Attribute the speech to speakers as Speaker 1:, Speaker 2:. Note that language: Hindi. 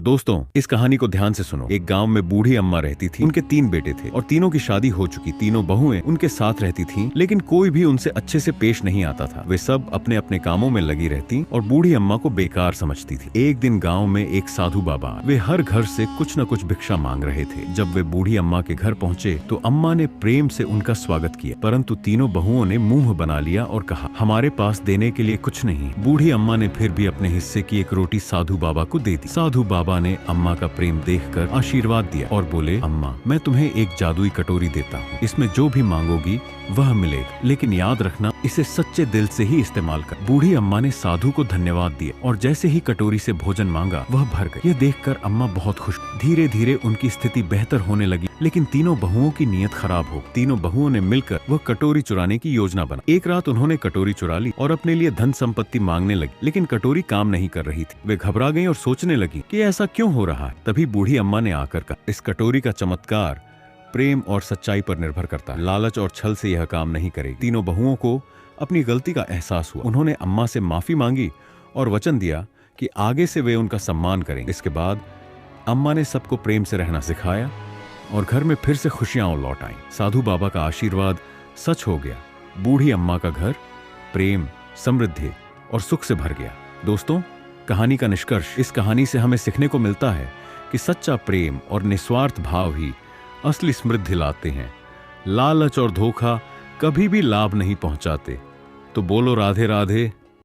Speaker 1: दोस्तों, इस कहानी को ध्यान से सुनो। एक गांव में बूढ़ी अम्मा रहती थी। उनके 3 बेटे थे और तीनों की शादी हो चुकी। तीनों बहुएं उनके साथ रहती थीं, लेकिन कोई भी उनसे अच्छे से पेश नहीं आता था। वे सब अपने अपने कामों में लगी रहती और बूढ़ी अम्मा को बेकार समझती थी। एक दिन गाँव में एक साधु बाबा, वे हर घर से कुछ न कुछ भिक्षा मांग रहे थे। जब वे बूढ़ी अम्मा के घर पहुँचे तो अम्मा ने प्रेम से उनका स्वागत किया, परंतु तीनों बहुओं ने मुंह बना लिया और कहा, हमारे पास देने के लिए कुछ नहीं। बूढ़ी अम्मा ने फिर भी अपने हिस्से की एक रोटी साधु बाबा को दे दी। साधु बाबा ने अम्मा का प्रेम देखकर आशीर्वाद दिया और बोले, अम्मा, मैं तुम्हें एक जादुई कटोरी देता हूँ। इसमें जो भी मांगोगी वह मिलेगा, लेकिन याद रखना, इसे सच्चे दिल से ही इस्तेमाल कर। बूढ़ी अम्मा ने साधु को धन्यवाद दिया और जैसे ही कटोरी से भोजन मांगा वह भर गई। यह देखकर अम्मा बहुत खुश। धीरे धीरे उनकी स्थिति बेहतर होने लगी, लेकिन तीनों बहुओं की नीयत खराब हो। तीनों बहुओं ने मिलकर वह कटोरी चुराने की योजना बना। एक रात उन्होंने कटोरी चुरा ली और अपने लिए धन संपत्ति मांगने लगी, लेकिन कटोरी काम नहीं कर रही थी। वे घबरा गईं और सोचने लगी कि ऐसा क्यों हो रहा है। तभी बूढ़ी अम्मा ने आकर कहा, इस कटोरी का चमत्कार प्रेम और सच्चाई पर निर्भर करता है। लालच और छल से यह काम नहीं करेगी। तीनों बहुओं को अपनी गलती का एहसास हुआ। उन्होंने अम्मा से माफी मांगी और वचन दिया कि आगे से वे उनका सम्मान करेंगे। इसके बाद अम्मा ने सबको प्रेम से रहना सिखाया और घर में फिर से खुशियां लौट आईं। साधु बाबा का आशीर्वाद सच हो गया। बूढ़ी अम्मा का घर प्रेम, समृद्धि और सुख से भर गया। दोस्तों, कहानी का निष्कर्ष, इस कहानी से हमें सीखने को मिलता है कि सच्चा प्रेम और निस्वार्थ भाव ही असली समृद्धि लाते हैं। लालच और धोखा कभी भी लाभ नहीं पहुंचाते। तो बोलो राधे राधे।